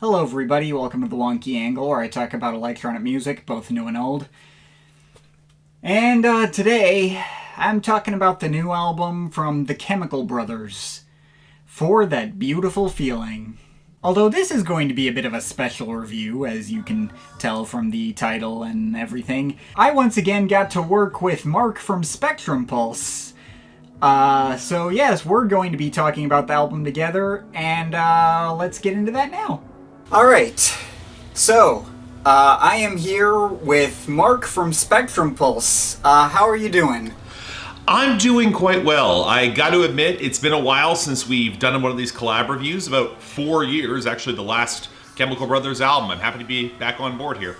Hello everybody, welcome to the Wonky Angle, where I talk about electronic music, both new and old. And today, I'm talking about the new album from the Chemical Brothers, For That Beautiful Feeling. Although this is going to be a bit of a special review, as you can tell from the title and everything, I once again got to work with Mark from Spectrum Pulse. So yes, we're going to be talking about the album together, and let's get into that now. Alright, so, I am here with Mark from Spectrum Pulse. How are you doing? I'm doing quite well. I got to admit, it's been a while since we've done one of these collab reviews, about 4 years, actually the last Chemical Brothers album. I'm happy to be back on board here.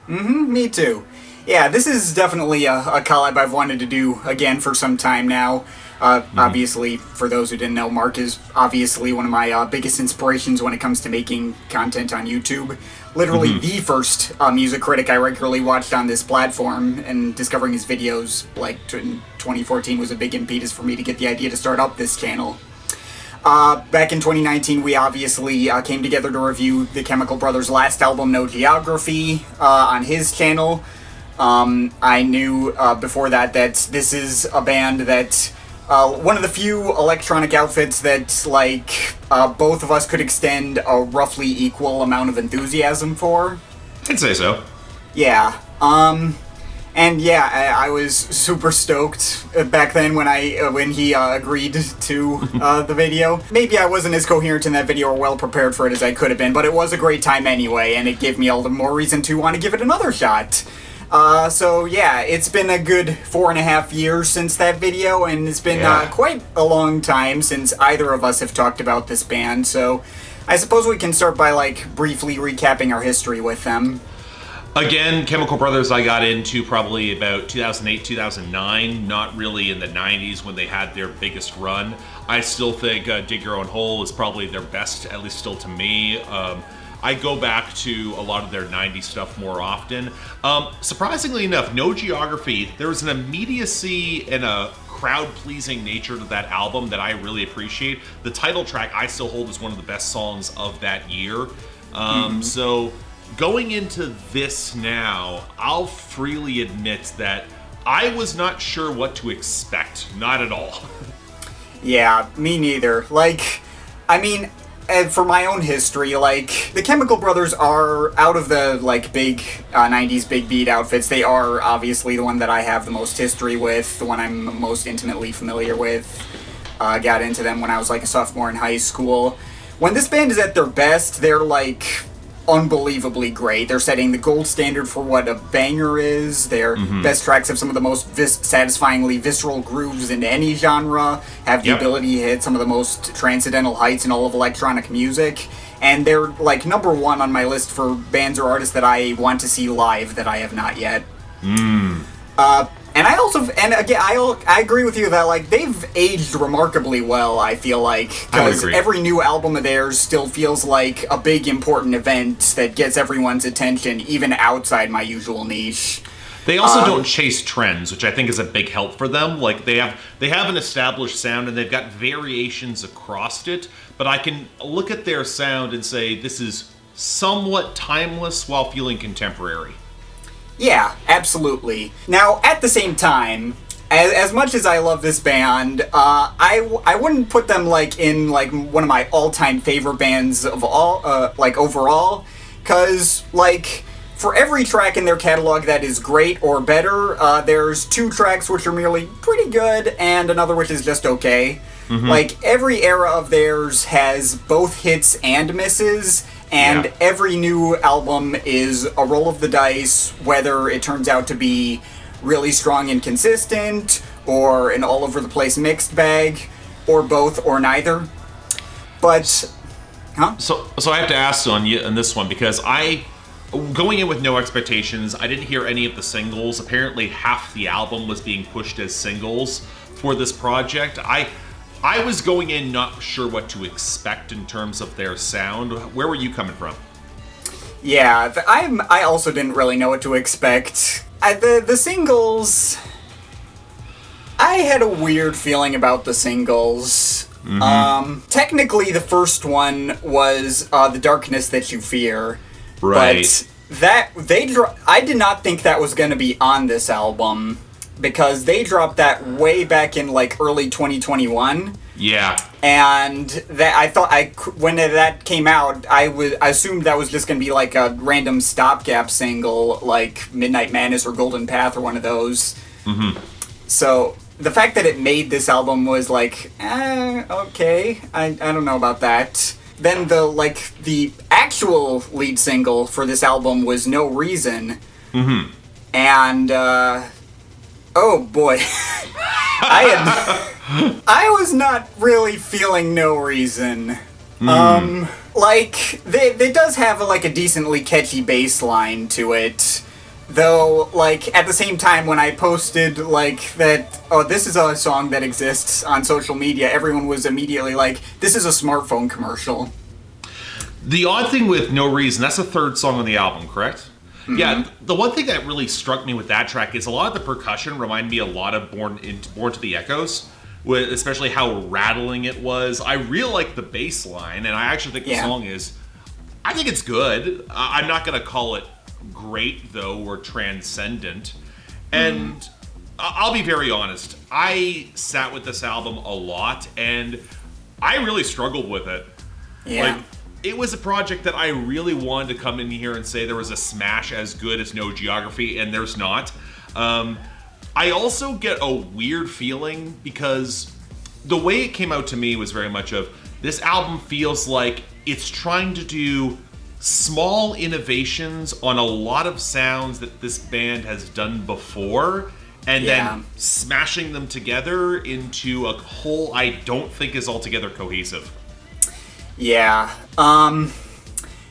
Me too. Yeah, this is definitely a collab I've wanted to do again for some time now. Obviously, for those who didn't know, Mark is obviously one of my biggest inspirations when it comes to making content on YouTube. Literally the first music critic I regularly watched on this platform, and discovering his videos like in 2014 was a big impetus for me to get the idea to start up this channel. Back in 2019, we obviously came together to review the Chemical Brothers' last album, No Geography, on his channel. I knew before that this is a band that one of the few electronic outfits that, both of us could extend a roughly equal amount of enthusiasm for. I'd say so. Yeah. And yeah, I was super stoked back then when he agreed to the video. Maybe I wasn't as coherent in that video or well prepared for it as I could have been, but it was a great time anyway, and it gave me all the more reason to want to give it another shot. So yeah, it's been a good 4.5 years since that video, and it's been quite a long time since either of us have talked about this band, so I suppose we can start by, briefly recapping our history with them. Again, Chemical Brothers I got into probably about 2008, 2009, not really in the 90s when they had their biggest run. I still think Dig Your Own Hole is probably their best, at least still to me. I go back to a lot of their 90s stuff more often. Surprisingly enough, No Geography, there was an immediacy and a crowd-pleasing nature to that album that I really appreciate. The title track I still hold as one of the best songs of that year. So going into this now, I'll freely admit that I was not sure what to expect. Not at all. Yeah, me neither. And for my own history, the Chemical Brothers are, out of the, big 90s big beat outfits, they are obviously the one that I have the most history with, the one I'm most intimately familiar with. Got into them when I was, a sophomore in high school. When this band is at their best, they're, unbelievably great. They're setting the gold standard for what a banger is. Their best tracks have some of the most satisfyingly visceral grooves in any genre, have the ability to hit some of the most transcendental heights in all of electronic music, and they're number one on my list for bands or artists that I want to see live that I have not yet. And I agree with you that, they've aged remarkably well, I feel like, because every new album of theirs still feels like a big, important event that gets everyone's attention, even outside my usual niche. They also don't chase trends, which I think is a big help for them. They have an established sound, and they've got variations across it, but I can look at their sound and say this is somewhat timeless while feeling contemporary. Yeah, absolutely. Now, at the same time, as much as I love this band, I wouldn't put them in one of my all-time favorite bands of all, overall, because for every track in their catalog that is great or better, there's 2 tracks which are merely pretty good and another which is just okay. Every era of theirs has both hits and misses. And every new album is a roll of the dice, whether it turns out to be really strong and consistent, or an all-over-the-place mixed bag, or both, or neither. But, So I have to ask on this one, because going in with no expectations, I didn't hear any of the singles. Apparently half the album was being pushed as singles for this project. I was going in not sure what to expect in terms of their sound. Where were you coming from? Yeah, I also didn't really know what to expect. The singles, I had a weird feeling about the singles. Technically, the first one was The Darkness That You Fear. Right. But I did not think that was going to be on this album, because they dropped that way back in like early 2021. Yeah. And that when that came out, I assumed that was just going to be like a random stopgap single, like Midnight Madness or Golden Path or one of those. Mm-hmm. So the fact that it made this album was like, okay, I don't know about that. Then the actual lead single for this album was No Reason. Mm-hmm. And oh boy. I was not really feeling No Reason. It does have a decently catchy bass line to it. Though, at the same time when I posted, that, oh, this is a song that exists on social media, everyone was immediately like, this is a smartphone commercial. The odd thing with No Reason, that's the third song on the album, correct? Mm-hmm. Yeah, the one thing that really struck me with that track is a lot of the percussion reminded me a lot of Born to the Echoes, especially how rattling it was. I really like the bass line, and I actually think the song I think it's good. I'm not going to call it great, though, or transcendent. And I'll be very honest, I sat with this album a lot, and I really struggled with it. Yeah. It was a project that I really wanted to come in here and say there was a smash as good as No Geography, and there's not. I also get a weird feeling because the way it came out to me was very much of, this album feels like it's trying to do small innovations on a lot of sounds that this band has done before, and then smashing them together into a whole I don't think is altogether cohesive. Yeah.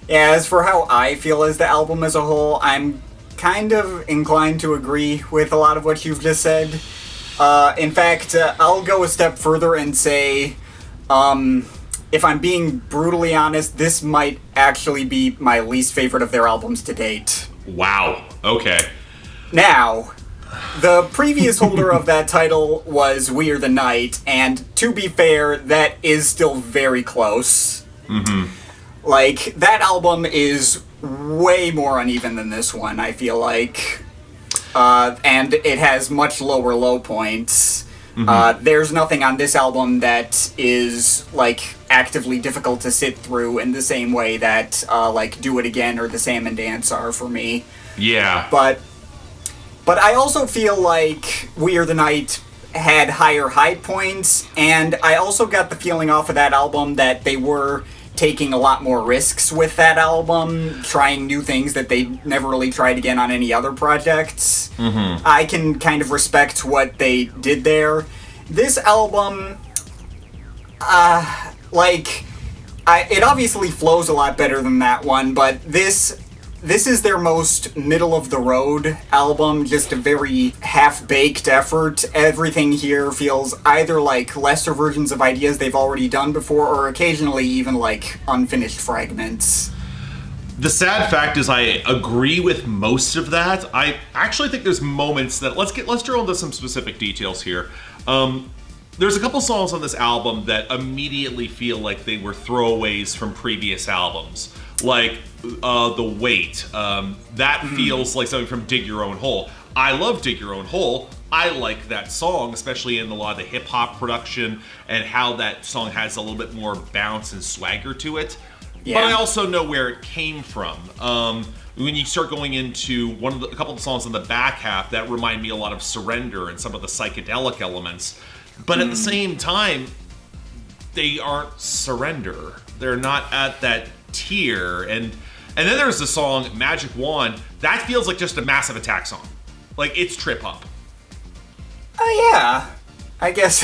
As for how I feel as the album as a whole, I'm kind of inclined to agree with a lot of what you've just said. In fact, I'll go a step further and say, if I'm being brutally honest, this might actually be my least favorite of their albums to date. Wow. Okay. Now, the previous holder of that title was We Are the Night, and to be fair, that is still very close. Mm-hmm. That album is way more uneven than this one, I feel like. And it has much lower low points. Mm-hmm. There's nothing on this album that is, actively difficult to sit through in the same way that, Do It Again or The Salmon Dance are for me. Yeah. But I also feel like We Are the Night had higher high points, and I also got the feeling off of that album that they were taking a lot more risks with that album, trying new things that they never really tried again on any other projects. Mm-hmm. I can kind of respect what they did there. This album, it obviously flows a lot better than that one, but this is their most middle-of-the-road album, just a very half-baked effort. Everything here feels either like lesser versions of ideas they've already done before, or occasionally even like unfinished fragments. The sad fact is I agree with most of that. I actually think there's moments that... Let's drill into some specific details here. There's a couple songs on this album that immediately feel like they were throwaways from previous albums. Like The Weight. That feels like something from Dig Your Own Hole. I love Dig Your Own Hole. I like that song, especially in a lot of the hip-hop production and how that song has a little bit more bounce and swagger to it. Yeah. But I also know where it came from. When you start going into a couple of the songs in the back half, that remind me a lot of Surrender and some of the psychedelic elements. But at the same time, they aren't Surrender. They're not at that tier. And then there's the song Magic Wand. That feels like just a Massive Attack song. It's trip hop. Oh, yeah. I guess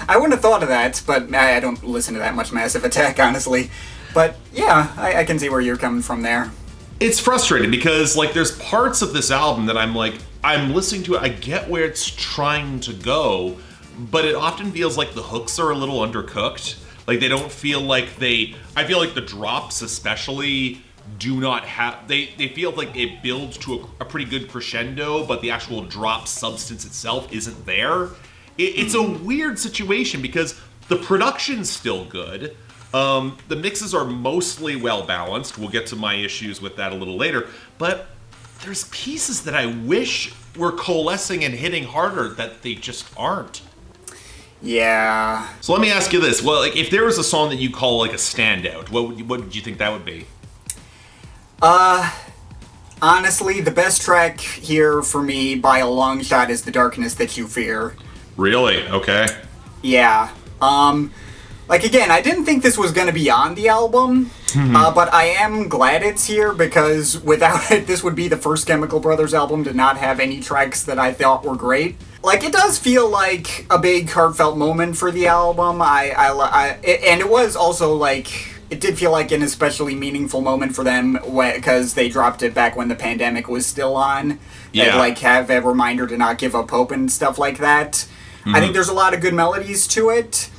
I wouldn't have thought of that, but I don't listen to that much Massive Attack, honestly. But yeah, I can see where you're coming from there. It's frustrating because there's parts of this album that I'm listening to it, I get where it's trying to go, but it often feels like the hooks are a little undercooked. They don't feel like I feel like the drops especially do not have... They feel like it builds to a pretty good crescendo, but the actual drop substance itself isn't there. It's a weird situation because The production's still good. The mixes are mostly well balanced. We'll get to my issues with that a little later. But there's pieces that I wish were coalescing and hitting harder that they just aren't. Yeah. So let me ask you this. Well, like, if there was a song that you call like a standout, what would you think that would be? Honestly, the best track here for me by a long shot is The Darkness That You Fear. Really? Okay. Yeah. Like, again, I didn't think this was going to be on the album, but I am glad it's here, because without it, this would be the first Chemical Brothers album to not have any tracks that I thought were great. Like, it does feel like a big, heartfelt moment for the album. And it was also, like, it did feel like an especially meaningful moment for them, because they dropped it back when the pandemic was still on. Yeah. They'd, like, have a reminder to not give up hope and stuff like that. I think there's a lot of good melodies to it.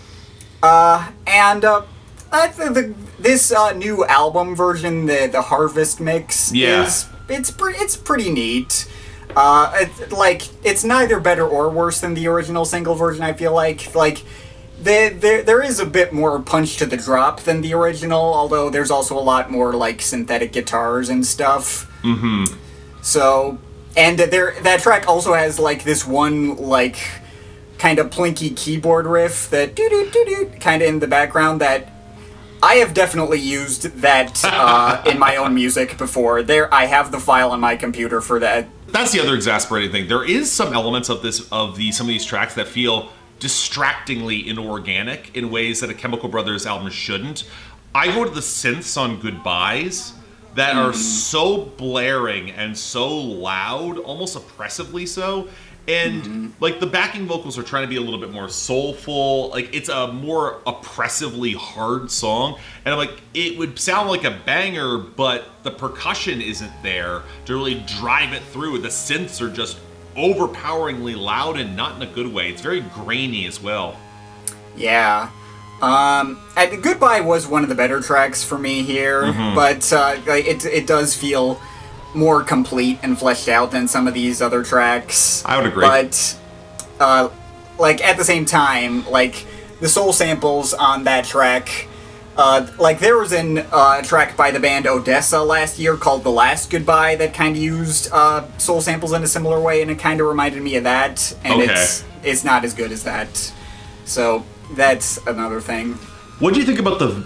This new album version, the Harvest mix, it's pretty neat. It's neither better or worse than the original single version. I feel like there is a bit more punch to the drop than the original, although there's also a lot more like synthetic guitars and stuff. Mm-hmm. So, and that track also has like this one like kind of plinky keyboard riff that doo-doo-doo-doo kind of in the background that I have definitely used that in my own music before. I have the file on my computer for that. That's the other exasperating thing. There is some elements of some of these tracks that feel distractingly inorganic in ways that a Chemical Brothers album shouldn't. I go to the synths on Goodbyes that are so blaring and so loud, almost oppressively so. And like the backing vocals are trying to be a little bit more soulful. Like it's a more oppressively hard song. And I'm like, it would sound like a banger, but the percussion isn't there to really drive it through. The synths are just overpoweringly loud and not in a good way. It's very grainy as well. Yeah. Goodbye was one of the better tracks for me here, but it does feel more complete and fleshed out than some of these other tracks. I would agree. But, at the same time, like, the soul samples on that track, there was a track by the band Odessa last year called The Last Goodbye that kind of used soul samples in a similar way, and it kind of reminded me of that, and it's not as good as that. So, that's another thing. What do you think about the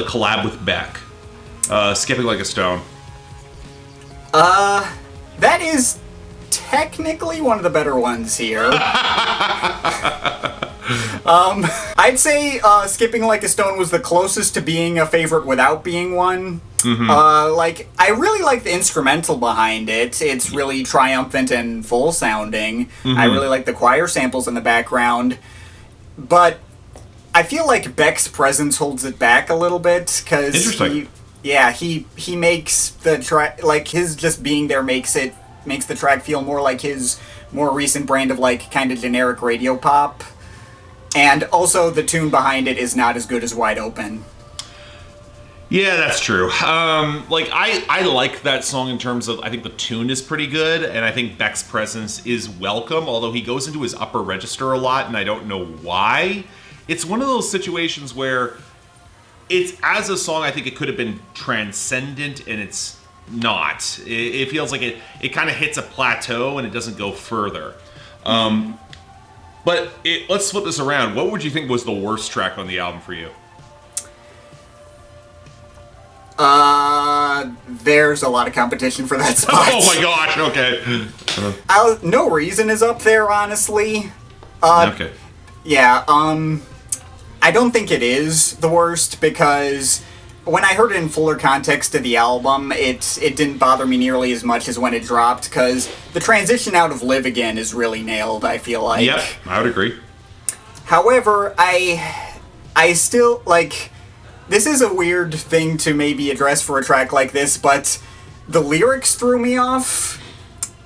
collab with Beck? Skipping Like a Stone. That is technically one of the better ones here. I'd say Skipping Like a Stone was the closest to being a favorite without being one. I really like the instrumental behind it. It's really triumphant and full sounding. I really like the choir samples in the background. But I feel like Beck's presence holds it back a little bit, because he makes the track, like, his just being there makes the track feel more like his more recent brand of, like, kind of generic radio pop. And also the tune behind it is not as good as Wide Open. Yeah, that's true. I like that song in terms of, I think the tune is pretty good, and I think Beck's presence is welcome, although he goes into his upper register a lot, and I don't know why. It's one of those situations where it's, as a song, I think it could have been transcendent, and it's not. It feels like it kind of hits a plateau, and it doesn't go further. But let's flip this around. What would you think was the worst track on the album for you? There's a lot of competition for that spot. Oh my gosh, okay. No Reason is up there, honestly. Okay. Yeah, I don't think it is the worst, because when I heard it in fuller context of the album, it didn't bother me nearly as much as when it dropped, because the transition out of Live Again is really nailed, I feel like. Yep, I would agree. However, I still, like, this is a weird thing to maybe address for a track like this, but the lyrics threw me off.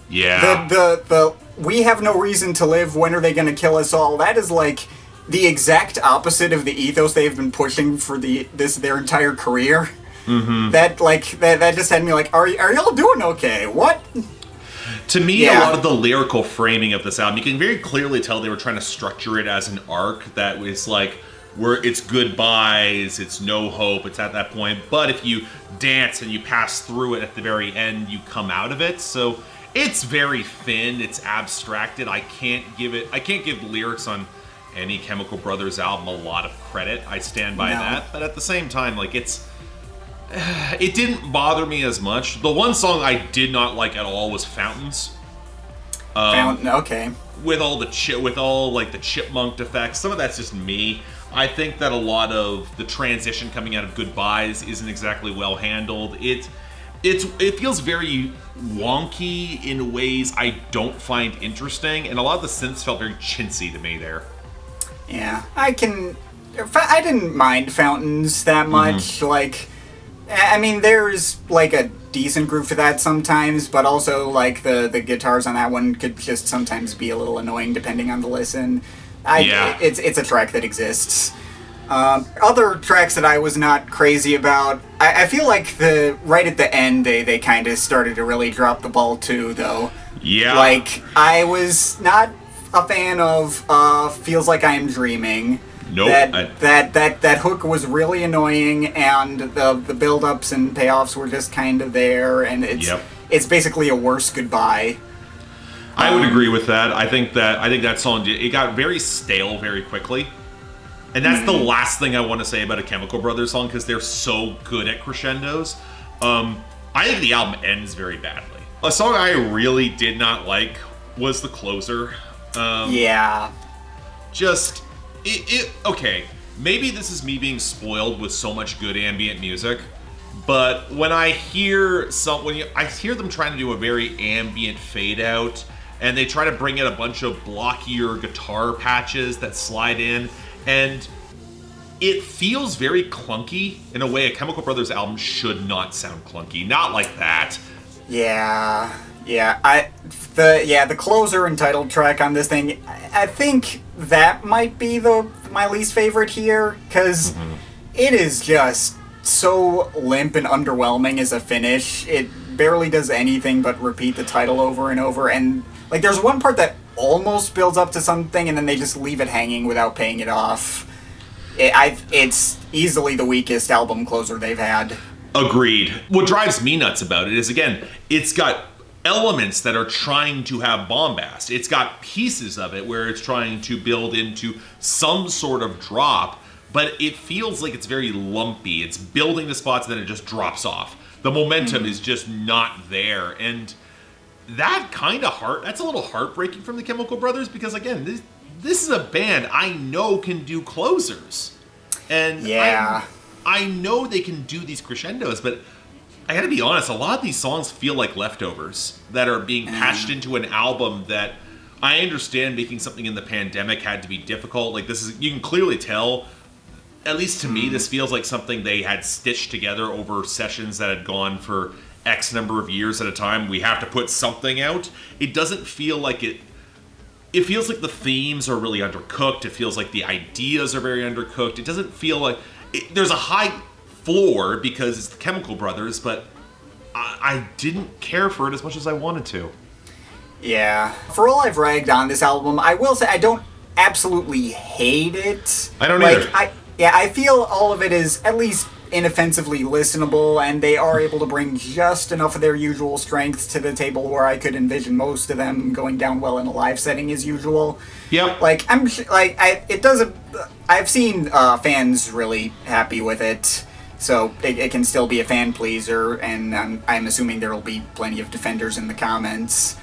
Yeah. The we have no reason to live, when are they gonna kill us all? That is, like, the exact opposite of the ethos they've been pushing for their entire career. That just had me like, are y'all doing okay? What? To me, a lot of the lyrical framing of this album, you can very clearly tell they were trying to structure it as an arc that was like, where it's goodbyes, it's no hope, it's at that point. But if you dance and you pass through it at the very end, you come out of it. So it's very thin, it's abstracted. I can't give lyrics on any Chemical Brothers album a lot of credit. I stand by that. But at the same time, like it didn't bother me as much. The one song I did not like at all was Fountains. Fountain, okay. With all the chipmunk effects, some of that's just me. I think that a lot of the transition coming out of Goodbyes isn't exactly well handled. It feels very wonky in ways I don't find interesting, and a lot of the synths felt very chintzy to me there. Yeah, I didn't mind Fountains that much. Like, I mean, there's like a decent groove to that sometimes, but also like the guitars on that one could just sometimes be a little annoying depending on the listen. It's a track that exists. Other tracks that I was not crazy about, I feel like right at the end they kind of started to really drop the ball too, though. Yeah. Like, I was not a fan of Feels Like I Am Dreaming. Nope. That hook was really annoying, and the build-ups and payoffs were just kind of there, and it's basically a worse goodbye. I would agree with that. I think that song, it got very stale very quickly. And that's the last thing I want to say about a Chemical Brothers song, because they're so good at crescendos. I think the album ends very badly. A song I really did not like was the closer. Okay, maybe this is me being spoiled with so much good ambient music, but when I hear I hear them trying to do a very ambient fade out, and they try to bring in a bunch of blockier guitar patches that slide in, and it feels very clunky in a way a Chemical Brothers album should not sound clunky. Not like that. Yeah. The closer and title track on this thing, I think that might be my least favorite here, because it is just so limp and underwhelming as a finish. It barely does anything but repeat the title over and over, and like there's one part that almost builds up to something, and then they just leave it hanging without paying it off. It's easily the weakest album closer they've had. Agreed. What drives me nuts about it is, again, it's got elements that are trying to have bombast. It's got pieces of it where it's trying to build into some sort of drop, but it feels like it's very lumpy. It's building the spots and then it just drops off. The momentum is just not there. And that that's a little heartbreaking from the Chemical Brothers, because again, this is a band I know can do closers. And I know they can do these crescendos, but I gotta be honest, a lot of these songs feel like leftovers that are being patched into an album that I understand making something in the pandemic had to be difficult. Like, you can clearly tell, at least to me, this feels like something they had stitched together over sessions that had gone for X number of years at a time. We have to put something out. It doesn't feel like it feels like the themes are really undercooked. It feels like the ideas are very undercooked. It doesn't feel like there's a high floor because it's the Chemical Brothers, but I didn't care for it as much as I wanted to. Yeah. For all I've ragged on this album, I will say I don't absolutely hate it. I don't either. I feel all of it is at least inoffensively listenable, and they are able to bring just enough of their usual strengths to the table where I could envision most of them going down well in a live setting as usual. Yep. I've seen fans really happy with it, so it can still be a fan pleaser, and I'm assuming there will be plenty of defenders in the comments,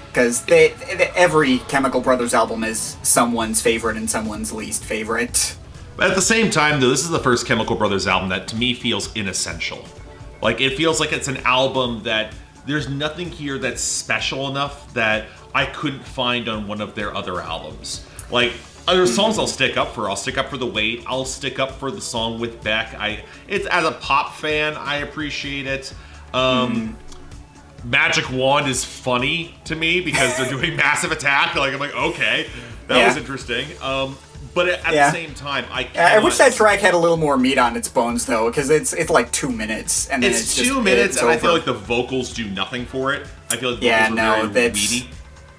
because every Chemical Brothers album is someone's favorite and someone's least favorite. But at the same time, though, this is the first Chemical Brothers album that, to me, feels inessential. Like, it feels like it's an album that there's nothing here that's special enough that I couldn't find on one of their other albums. Like, other songs I'll stick up for. I'll stick up for The Wait. I'll stick up for the song with Beck. It's as a pop fan, I appreciate it. Magic Wand is funny to me because they're doing Massive Attack. Like, I'm like, okay, that was interesting. But at the same time, I wish that track had a little more meat on its bones, though, because it's like 2 minutes, and then it's just 2 minutes, and I feel like the vocals do nothing for it. I feel like the vocals are very weedy.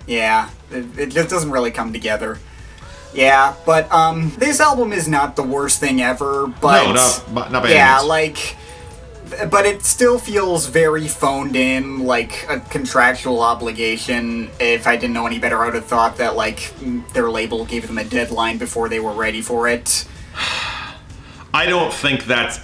Yeah, it just doesn't really come together. Yeah, but this album is not the worst thing ever, but No, not by any yeah, means. like, but it still feels very phoned in, like a contractual obligation. If I didn't know any better, I would have thought that like their label gave them a deadline before they were ready for it. I don't think that's.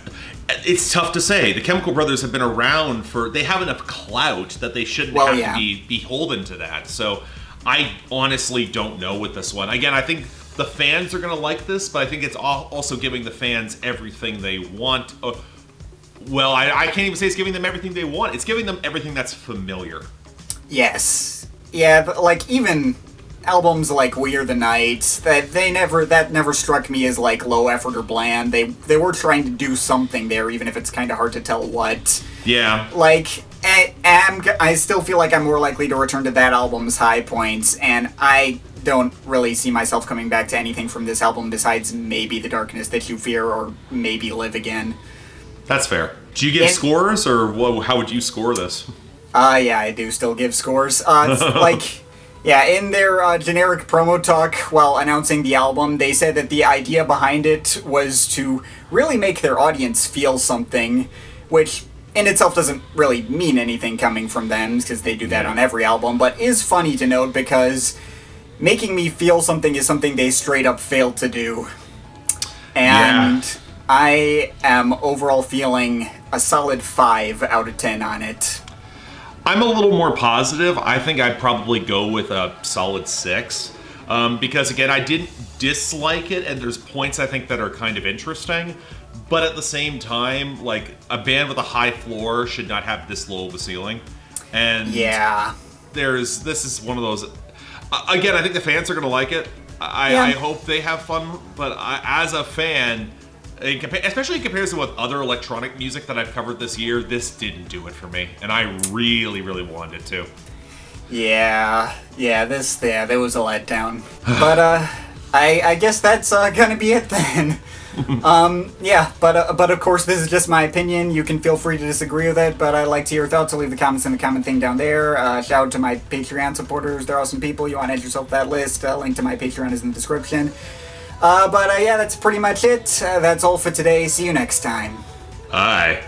It's tough to say. The Chemical Brothers have been around they have enough clout that they shouldn't have to be beholden to that. So I honestly don't know with this one. Again, I think the fans are going to like this, but I think it's also giving the fans everything they want. Well, I can't even say it's giving them everything they want. It's giving them everything that's familiar. Yes. Yeah, but like even albums like We Are the Night, that never struck me as like low effort or bland. They were trying to do something there, even if it's kind of hard to tell what. Yeah. Like I still feel like I'm more likely to return to that album's high points, and I don't really see myself coming back to anything from this album besides maybe The Darkness That You Fear or maybe Live Again. That's fair. Do you give scores, or how would you score this? Yeah, I do still give scores. It's like, yeah, in their generic promo talk while announcing the album, they said that the idea behind it was to really make their audience feel something, which in itself doesn't really mean anything coming from them, because they do that on every album, but is funny to note because making me feel something is something they straight up failed to do. And I am overall feeling a solid 5 out of 10 on it. I'm a little more positive. I think I'd probably go with a solid 6. Because again, I didn't dislike it, and there's points I think that are kind of interesting. But at the same time, like, a band with a high floor should not have this low of a ceiling. And yeah, this is one of those. Again, I think the fans are going to like it. I hope they have fun. But as a fan, especially in comparison with other electronic music that I've covered this year, this didn't do it for me, and I really, really wanted it to. Yeah, there was a letdown. But I guess that's gonna be it then. But of course, this is just my opinion. You can feel free to disagree with it, but I'd like to hear your thoughts, so leave the comments in the comment thing down there. Shout out to my Patreon supporters. They're awesome people. You want to add yourself to that list, link to my Patreon is in the description. But that's pretty much it. That's all for today. See you next time. Aye.